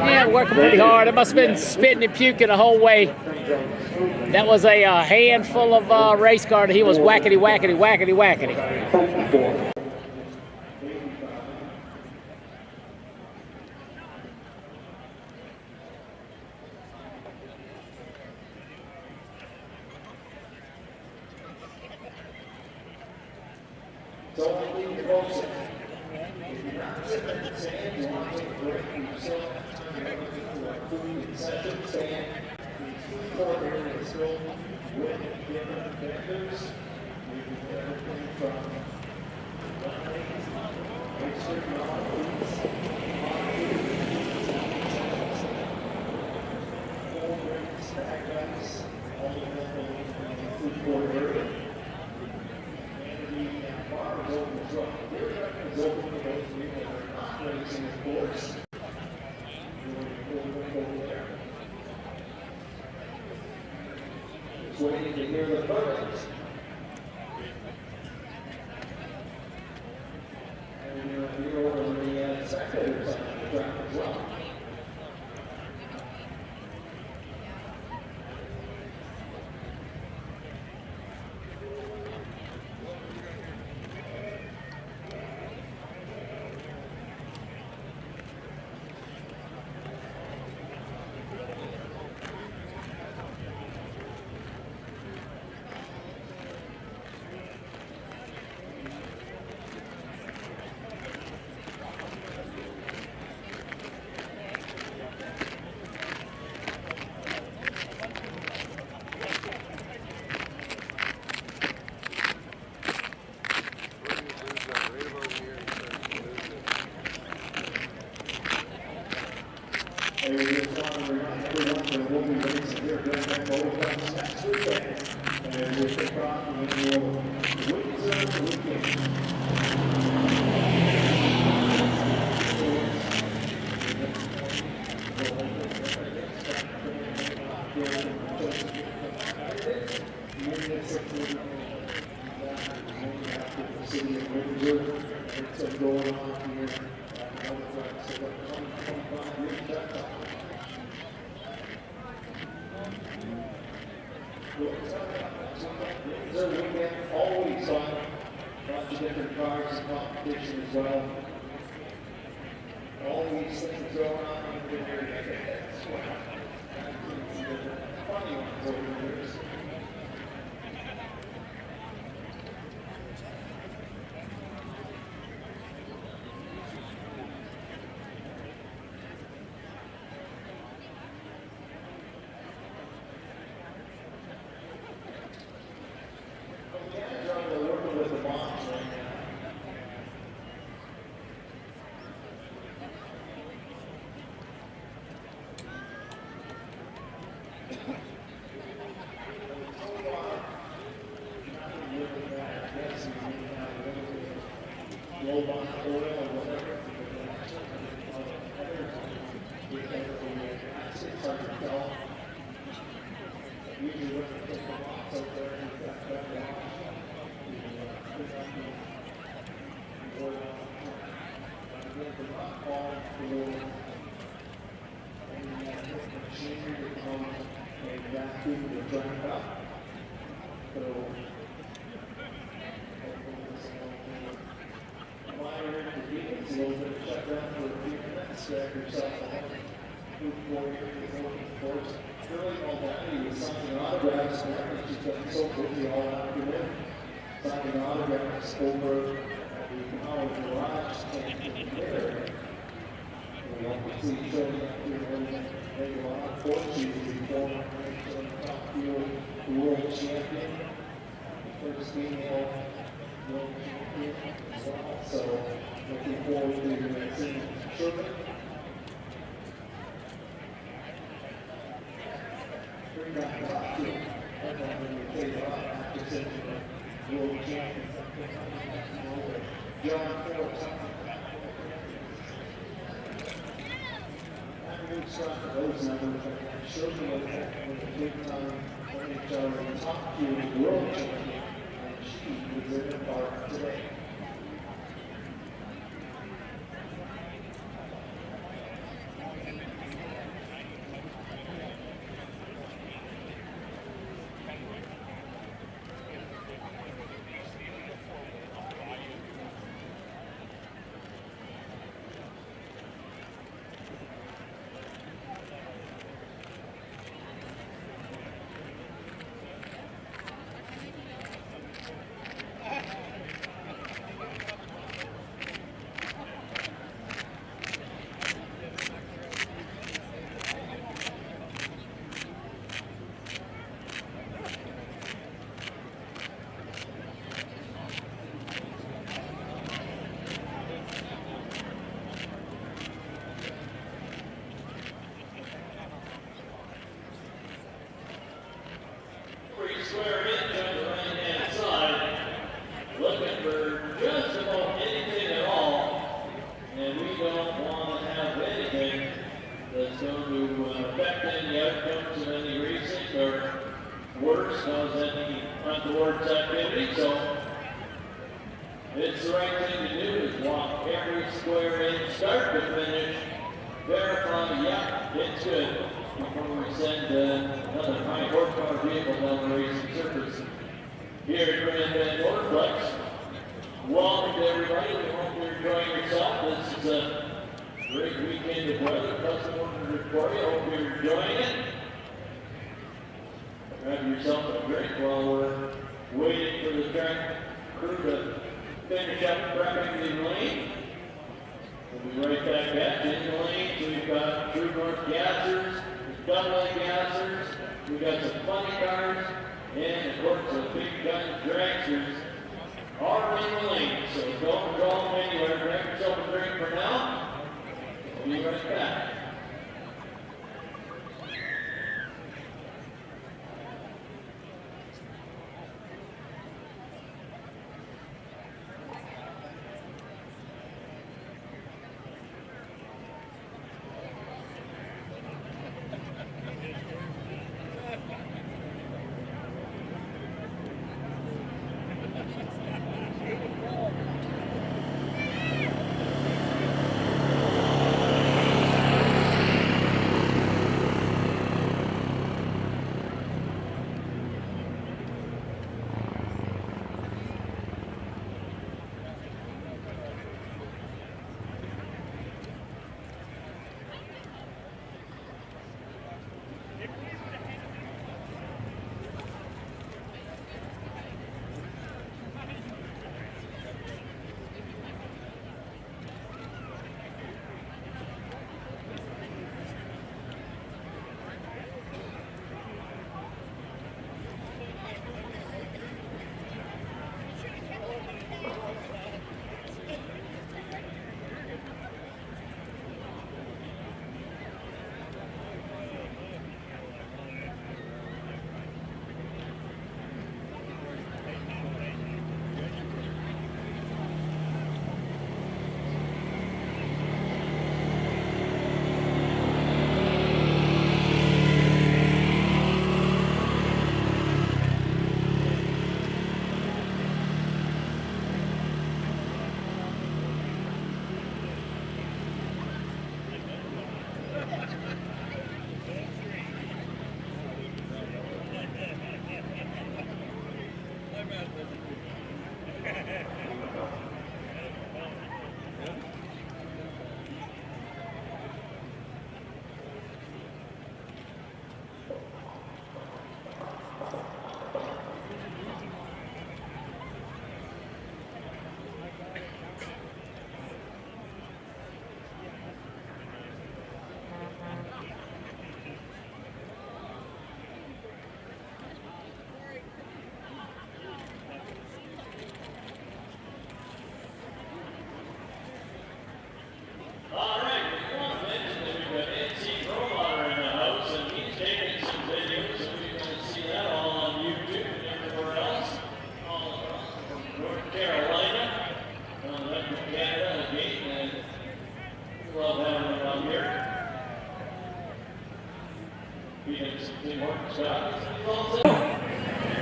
Speaker 1: Yeah, working pretty hard. It must have been spitting and puking the whole way. That was a handful of race car that he was whackety, whackety, whackety, whackety.
Speaker 5: So I leave the folks in. If you're not sitting in the sand, you want to take a break from yourself. You're looking for a food concession stand. The food court area is filled with different vendors. We do everything from oyster noodles, cold drinks, snack ice, all of that in the food court area. Bar is open as well. Beer truck is open for those of you that are not racing, of course. Over there. Just waiting to hear the birds. And you're over on the spectator side of the track as well. And we just want to remind everyone that we'll be racing here at Grand Bend Motorplex next weekend. And we'll kick off with the Windsor weekend. The city of Windsor, it's going on here. Windsor weekend, always on lots of different cars and competition as well. Always things going on in the area. That's what funny ones over the years. Low on oil or whatever. It's hard to tell. Usually when you take the box out there, you've got that again, they're not falling for any machinery that comes and vacuum the track up. So, minor inconvenience, a little bit of shutdown for a few minutes, grab yourself a move forward, really all that. He was signing autographs, and she's been so busy all afternoon. Signing autographs over at the Howard Garage stand there. We always see showing up here when they go on court. She was the former top field world champion, first female world champion as well. So looking forward to seeing Sherman. Bring back the top field. And then when we play off after such a world champion, John Ford. Those numbers shows you what happened with the big time NHL top field world champion, and she was in the park today.
Speaker 6: Square in on the right-hand side, looking for just about anything at all, and we don't want to have anything that's going to affect any outcomes of any racing or worse, cause any untoward activity. So it's the right thing to do is walk every square in, start to finish, verify, yeah, it's good, before we send another high horsepower vehicle down the racing surface. Here at Grand Bend Motorplex, welcome to everybody. We hope you're enjoying yourself. This is a great weekend of weather. Custom ordered for you. Hope you're enjoying it. Grab yourself a drink while we're waiting for the track crew to finish up prepping the lane. We'll be right back at in the lanes. We've got True North gassers, doubling gassers, we've got some funny cars, and of course the big gun dragsters are in the lane. So don't go anywhere. Grab yourself a drink for now. We'll be right back.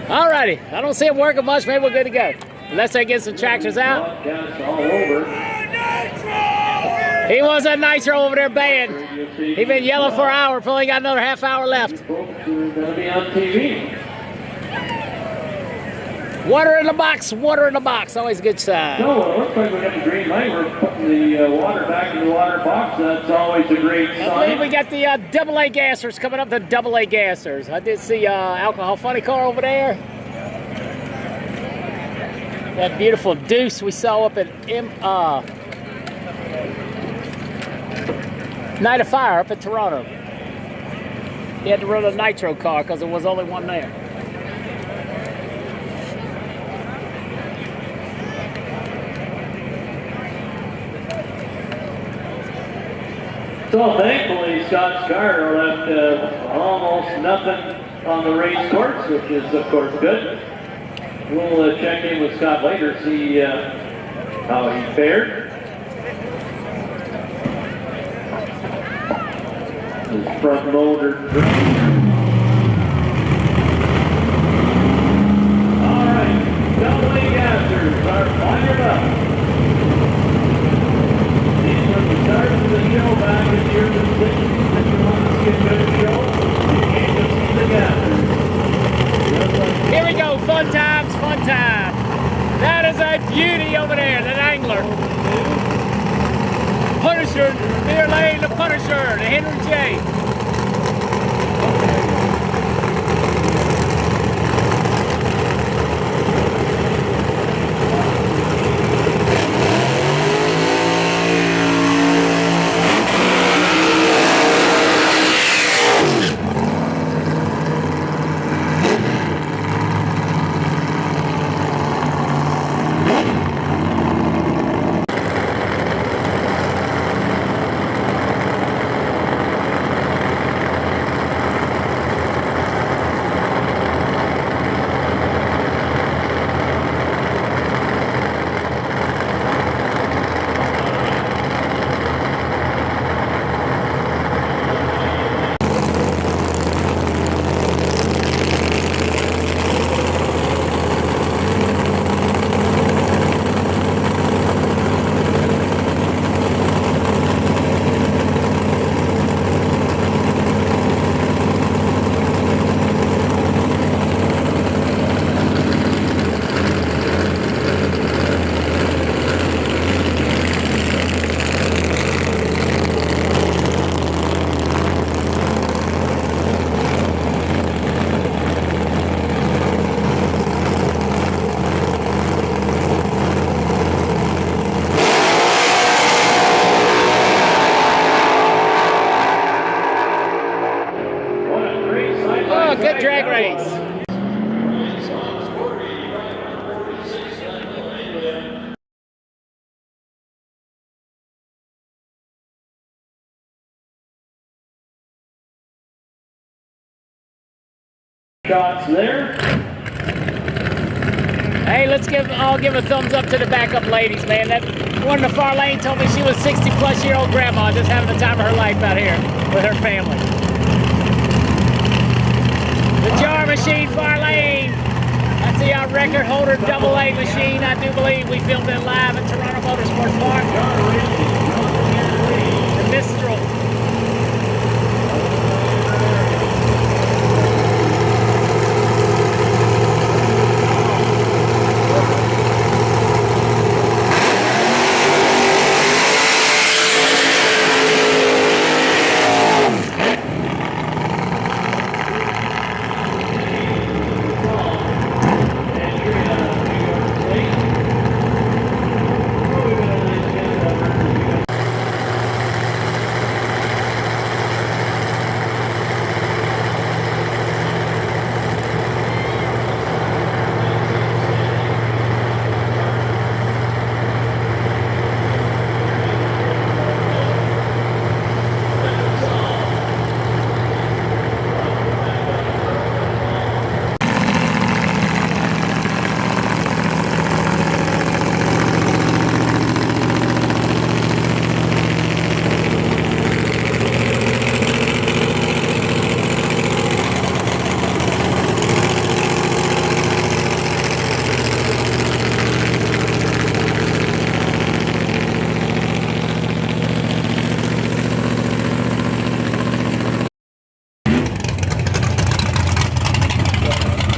Speaker 1: Alrighty, I don't see him working much. Maybe we're good to go. Unless they get some tractors out.
Speaker 6: Broadcast all over.
Speaker 1: He was a nitro over there baying. He been yelling for an hour, probably got another half hour left.
Speaker 6: Folks are going to be on TV.
Speaker 1: Water in the box, water in the box. Always a good sign.
Speaker 6: No, it looks like we got the green light. We're putting the water back in the water box. That's always a great sign.
Speaker 1: I believe we got the AA gassers coming up, the AA gassers. I did see alcohol funny car over there. That beautiful Deuce we saw up at Night of Fire up in Toronto. He had to run a nitro car because there was only one there.
Speaker 6: So thankfully, Scott Scar left almost nothing on the race course, which is of course good. We'll check in with Scott later, see how he fared. His front motor. All right, AA gassers are fired up. These were the start of the show back in the early 60s. If you want to see a good show, you can't just see the gassers.
Speaker 1: Here we go, fun times, fun time. That is a beauty over there, that angler. Punisher, Deer Lane, the Punisher, the Henry J. Good drag race.
Speaker 6: Shots there.
Speaker 1: Hey, I'll give a thumbs up to the backup ladies, man. That one in the far lane told me she was 60-plus-year-old grandma just having the time of her life out here with her family. The jar machine, far lane. That's the record holder AA machine. I do believe we filmed it live at Toronto Motorsports Park. The Mistral.